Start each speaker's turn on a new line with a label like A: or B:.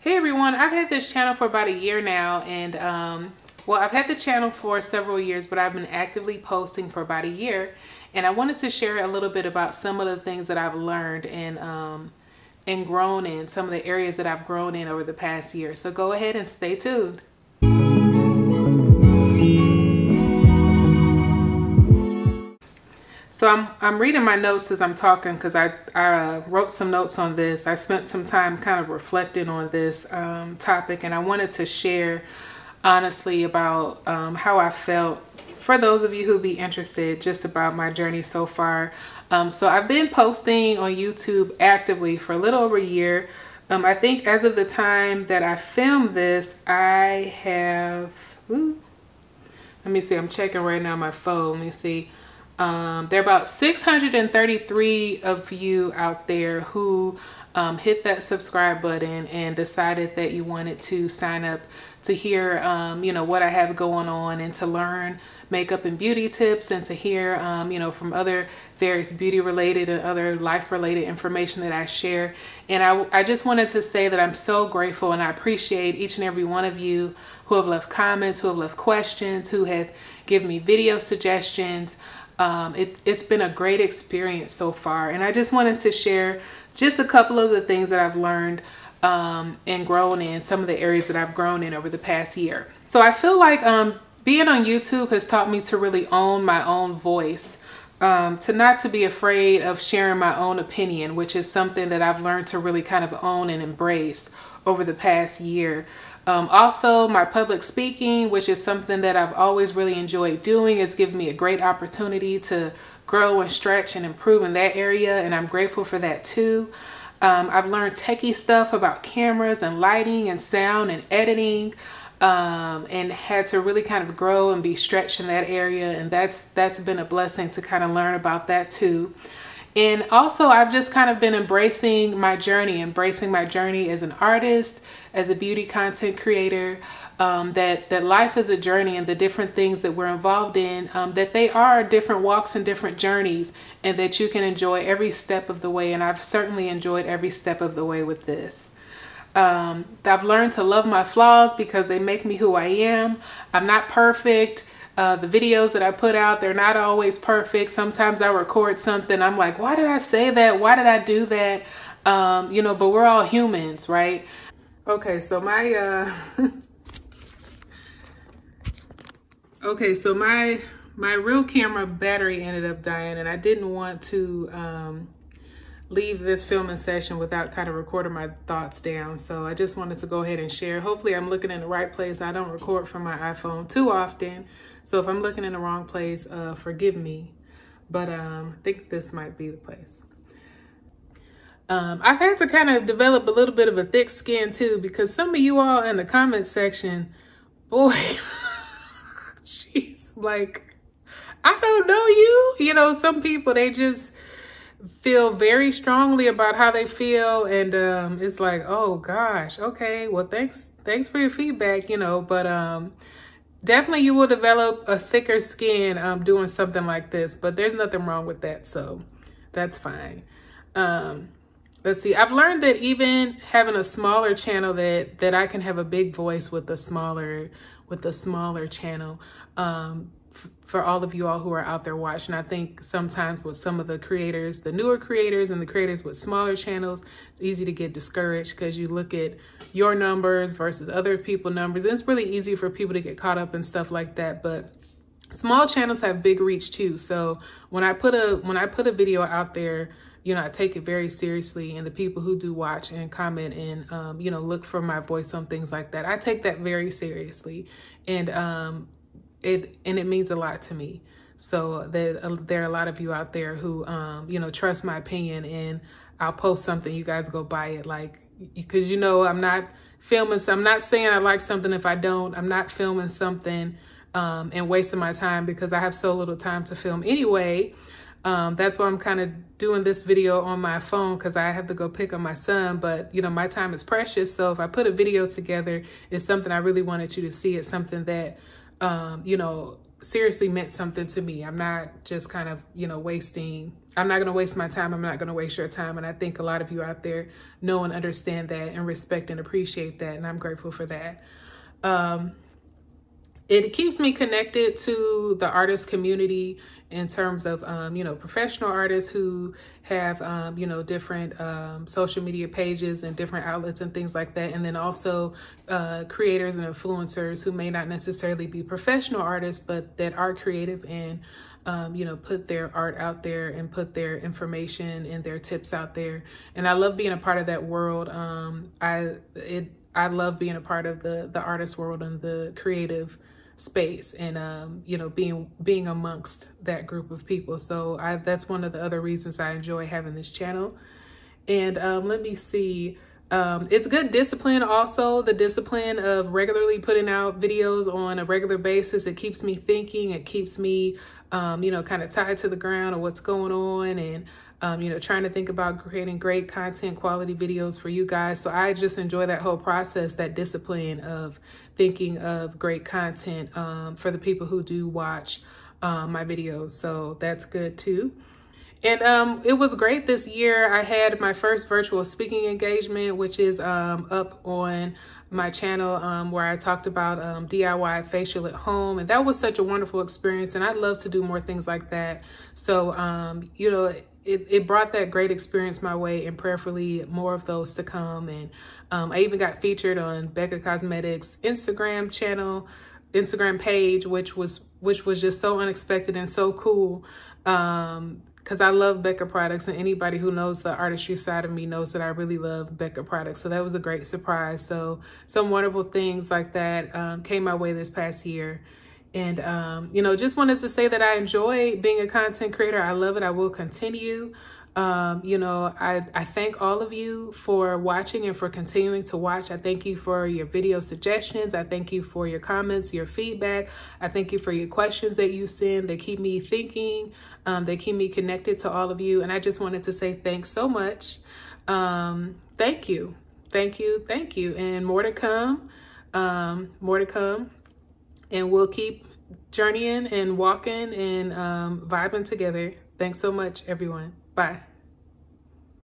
A: Hey everyone, I've had this channel for about a year now, and well, I've had the channel for several years, but I've been actively posting for about a year, and I wanted to share a little bit about some of the things that I've learned and grown in, some of the areas that I've grown in over the past year. So go ahead and stay tuned. So I'm reading my notes as I'm talking because I wrote some notes on this. I spent some time kind of reflecting on this topic, and I wanted to share honestly about how I felt for those of you who be interested just about my journey so far. So I've been posting on YouTube actively for a little over a year. I think as of the time that I filmed this, I have, let me see, I'm checking right now my phone. Let me see. There are about 633 of you out there who hit that subscribe button and decided that you wanted to sign up to hear, you know, what I have going on and to learn makeup and beauty tips and to hear, you know, from other various beauty related and other life related information that I share. And I just wanted to say that I'm so grateful and I appreciate each and every one of you who have left comments, who have left questions, who have given me video suggestions. It's been a great experience so far, and I just wanted to share just a couple of the things that I've learned and grown in, some of the areas that I've grown in over the past year. So I feel like being on YouTube has taught me to really own my own voice, to not to be afraid of sharing my own opinion, which is something that I've learned to really kind of own and embrace over the past year. Also, my public speaking, which is something that I've always really enjoyed doing, has given me a great opportunity to grow and stretch and improve in that area, and I'm grateful for that too. I've learned techie stuff about cameras and lighting and sound and editing, and had to really kind of grow and be stretched in that area, and that's been a blessing to kind of learn about that too. And also, I've just kind of been embracing my journey as an artist, as a beauty content creator, that life is a journey, and the different things that we're involved in, that they are different walks and different journeys, and that you can enjoy every step of the way. And I've certainly enjoyed every step of the way with this. I've learned to love my flaws because they make me who I am. I'm not perfect. The videos that I put out, they're not always perfect. Sometimes I record something, I'm like, why did I say that? Why did I do that? You know, but we're all humans, right? Okay, so my my real camera battery ended up dying, and I didn't want to leave this filming session without kind of recording my thoughts down. So I just wanted to go ahead and share. Hopefully I'm looking in the right place. I don't record from my iPhone too often, so if I'm looking in the wrong place, forgive me. But I think this might be the place. I've had to kind of develop a little bit of a thick skin too, because some of you all in the comment section, boy, jeez, like, I don't know you. You know, some people, they just feel very strongly about how they feel, and it's like, oh gosh, okay, well, thanks for your feedback, you know, but definitely you will develop a thicker skin doing something like this, but there's nothing wrong with that, so that's fine. Let's see, I've learned that even having a smaller channel, that I can have a big voice with a smaller channel. For all of you all who are out there watching, I think sometimes with some of the creators, the newer creators and the creators with smaller channels, it's easy to get discouraged because you look at your numbers versus other people's numbers. And it's really easy for people to get caught up in stuff like that. But small channels have big reach too. So when I put a video out there, you know, I take it very seriously, and the people who do watch and comment and, you know, look for my voice on things like that, I take that very seriously, and it means a lot to me. So there are a lot of you out there who, you know, trust my opinion, and I'll post something, you guys go buy it, like, because, you know, I'm not filming, so I'm not saying I like something if I don't. I'm not filming something and wasting my time because I have so little time to film anyway. That's why I'm kind of doing this video on my phone, because I have to go pick up my son, but you know, my time is precious. So if I put a video together, it's something I really wanted you to see. It's something that, you know, seriously meant something to me. I'm not just kind of, you know, I'm not going to waste my time. I'm not going to waste your time. And I think a lot of you out there know and understand that and respect and appreciate that. And I'm grateful for that. It keeps me connected to the artist community in terms of, you know, professional artists who have, you know, different social media pages and different outlets and things like that. And then also creators and influencers who may not necessarily be professional artists, but that are creative and, you know, put their art out there and put their information and their tips out there. And I love being a part of that world. I love being a part of the artist world and the creative space, and you know, being amongst that group of people. So that's one of the other reasons I enjoy having this channel. And let me see, it's good discipline. Also, the discipline of regularly putting out videos on a regular basis. It keeps me thinking. It keeps me you know, kind of tied to the ground of what's going on, and you know, trying to think about creating great content, quality videos for you guys. So I just enjoy that whole process, that discipline of thinking of great content for the people who do watch my videos. So that's good too. And it was great this year. I had my first virtual speaking engagement, which is up on my channel, where I talked about DIY facial at home. And that was such a wonderful experience. And I'd love to do more things like that. So, you know, it brought that great experience my way, and prayerfully more of those to come. And I even got featured on Nyx Cosmetics Instagram page, which was just so unexpected and so cool. Because I love Becca products, and anybody who knows the artistry side of me knows that I really love Becca products. So that was a great surprise. So some wonderful things like that came my way this past year. And, you know, just wanted to say that I enjoy being a content creator. I love it. I will continue. You know, I thank all of you for watching and for continuing to watch. I thank you for your video suggestions. I thank you for your comments, your feedback. I thank you for your questions that you send. They keep me thinking. They keep me connected to all of you. And I just wanted to say thanks so much. Thank you. Thank you. Thank you. And more to come. More to come. And we'll keep journeying and walking and vibing together. Thanks so much, everyone. Bye.